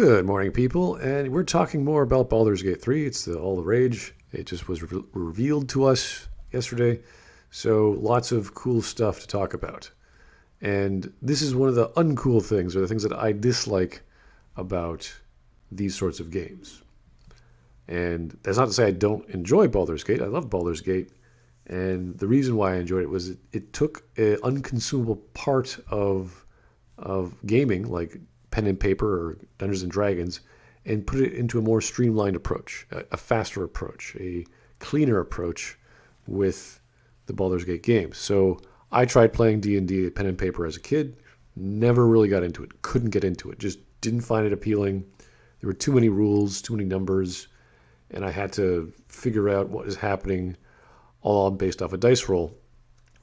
Good morning, people, and we're talking more about Baldur's Gate 3. It's all the rage. It just was revealed to us yesterday, so lots of cool stuff to talk about. And this is one of the uncool things, or the things that I dislike about these sorts of games. And that's not to say I don't enjoy Baldur's Gate. I love Baldur's Gate, and the reason why I enjoyed it was it took an unconsumable part of gaming, like pen and paper or Dungeons and Dragons, and put it into a more streamlined approach, a faster approach, a cleaner approach with the Baldur's Gate games. So I tried playing D&D pen and paper as a kid, never really got into it, couldn't get into it, just didn't find it appealing. There were too many rules, too many numbers, and I had to figure out what is happening all based off a dice roll,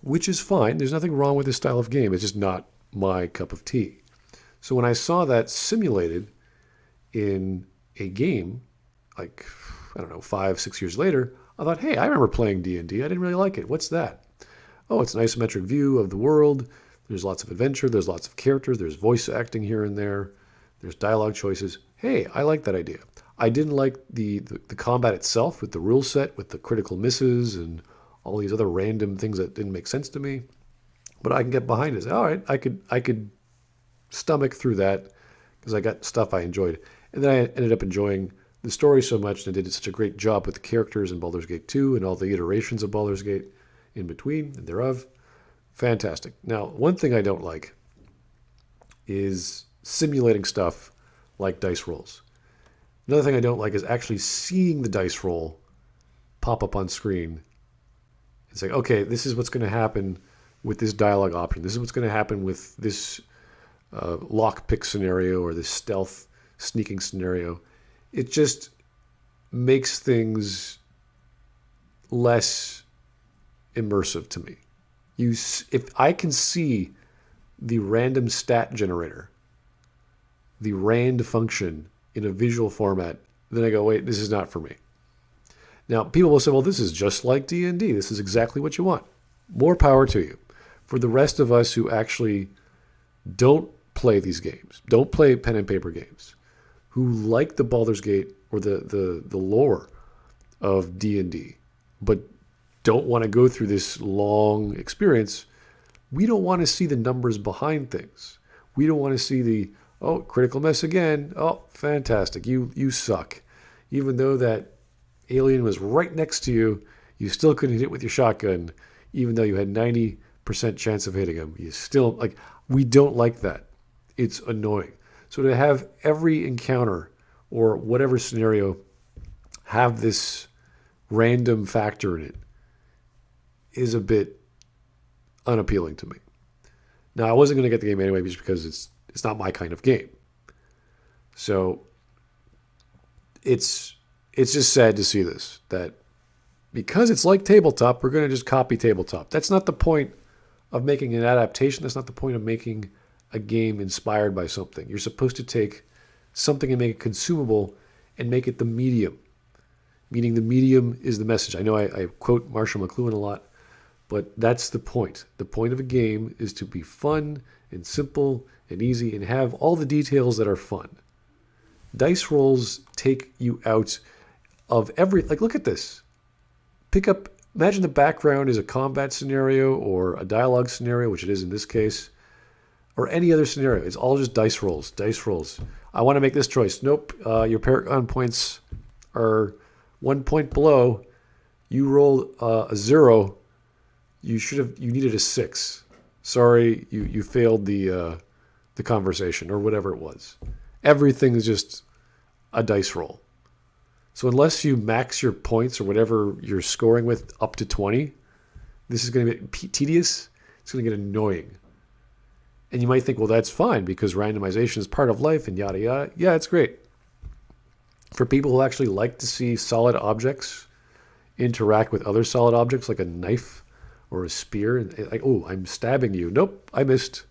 which is fine. There's nothing wrong with this style of game. It's just not my cup of tea. So when I saw that simulated in a game, like, I don't know, 5, 6 years later, I thought, hey, I remember playing D&D. I didn't really like it. What's that? Oh, it's an isometric view of the world. There's lots of adventure. There's lots of characters. There's voice acting here and there. There's dialogue choices. Hey, I like that idea. I didn't like the combat itself with the rule set, with the critical misses and all these other random things that didn't make sense to me. But I can get behind it. Say, all right, I could stomach through that because I got stuff I enjoyed. And then I ended up enjoying the story so much, and they did such a great job with the characters in Baldur's Gate 2 and all the iterations of Baldur's Gate in between and thereof. Fantastic. Now, one thing I don't like is simulating stuff like dice rolls. Another thing I don't like is actually seeing the dice roll pop up on screen and say, okay, this is what's going to happen with this dialogue option. This is what's going to happen with this lockpick scenario or this stealth sneaking scenario. It just makes things less immersive to me. If I can see the random stat generator, the rand function in a visual format, then I go, wait, this is not for me. Now, people will say, well, this is just like D&D. This is exactly what you want. More power to you. For the rest of us who actually don't play these games, don't play pen and paper games, who like the Baldur's Gate or the lore of D&D, but don't want to go through this long experience, we don't want to see the numbers behind things. We don't want to see the, oh, critical miss again. Oh, fantastic. You suck. Even though that alien was right next to you, you still couldn't hit it with your shotgun, even though you had 90% chance of hitting him. You still, like, we don't like that. It's annoying. So to have every encounter or whatever scenario have this random factor in it is a bit unappealing to me. Now, I wasn't going to get the game anyway just because it's not my kind of game. So it's just sad to see this, that because it's like tabletop, we're going to just copy tabletop. That's not the point of making an adaptation. That's not the point of making a game inspired by something. You're supposed to take something and make it consumable and make it the medium, meaning the medium is the message. I know I quote Marshall McLuhan a lot, but that's the point. The point of a game is to be fun and simple and easy and have all the details that are fun. Dice rolls take you out of like, look at this. Imagine the background is a combat scenario or a dialogue scenario, which it is in this case, or any other scenario. It's all just dice rolls. I want to make this choice. Nope. Your Paragon points are 1 point below. You rolled a 0. You needed a 6. Sorry, you failed the conversation or whatever it was. Everything is just a dice roll. So unless you max your points or whatever you're scoring with up to 20, this is going to be tedious. It's going to get annoying. And you might think, well, that's fine because randomization is part of life and yada, yada. Yeah, it's great. For people who actually like to see solid objects interact with other solid objects like a knife or a spear, and like, oh, I'm stabbing you. Nope, I missed.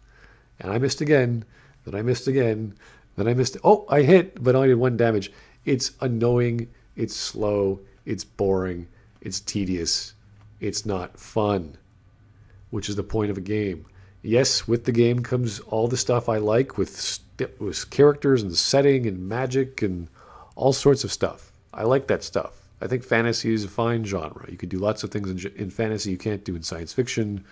And I missed again. Then I missed again. Then I missed. Oh, I hit, but only did 1 damage. It's annoying. It's slow. It's boring. It's tedious. It's not fun, which is the point of a game. Yes, with the game comes all the stuff I like with it was characters and setting and magic and all sorts of stuff. I like that stuff. I think fantasy is a fine genre. You could do lots of things in fantasy you can't do in science fiction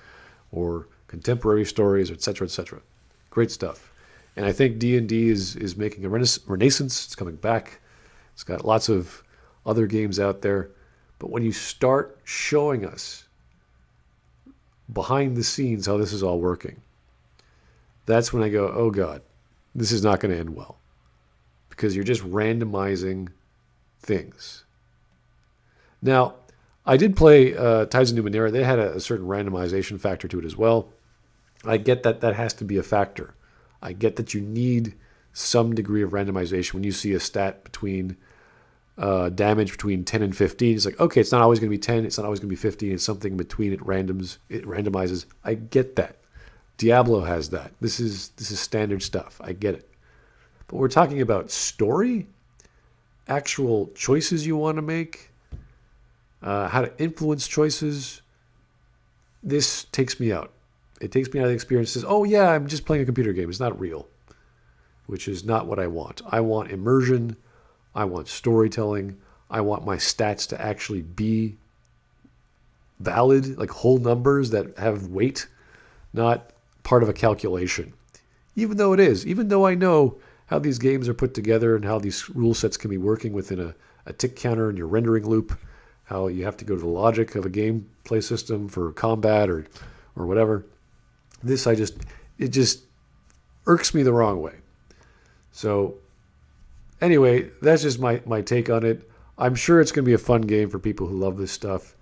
or contemporary stories, etc., etc. Great stuff. And I think D&D is making a renaissance. It's coming back. It's got lots of other games out there. But when you start showing us behind the scenes how this is all working, that's when I go, oh God, this is not going to end well. Because you're just randomizing things. Now, I did play Tides of Numenera. They had a certain randomization factor to it as well. I get that that has to be a factor. I get that you need some degree of randomization when you see a stat between damage between 10 and 15. It's like, okay, it's not always going to be 10. It's not always going to be 15. It's something between it randomizes. I get that. Diablo has that. This is standard stuff. I get it. But we're talking about story, actual choices you want to make, how to influence choices. This takes me out. It takes me out of the experience. It says, oh yeah, I'm just playing a computer game. It's not real, which is not what I want. I want immersion. I want storytelling. I want my stats to actually be valid, like whole numbers that have weight, not part of a calculation. Even though it is, even though I know how these games are put together and how these rule sets can be working within a tick counter in your rendering loop, how you have to go to the logic of a gameplay system for combat or whatever. It just irks me the wrong way. So anyway, that's just my take on it. I'm sure it's going to be a fun game for people who love this stuff.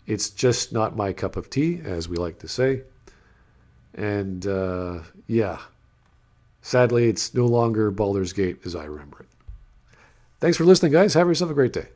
It's just not my cup of tea, as we like to say. And yeah, sadly, it's no longer Baldur's Gate as I remember it. Thanks for listening, guys. Have yourself a great day.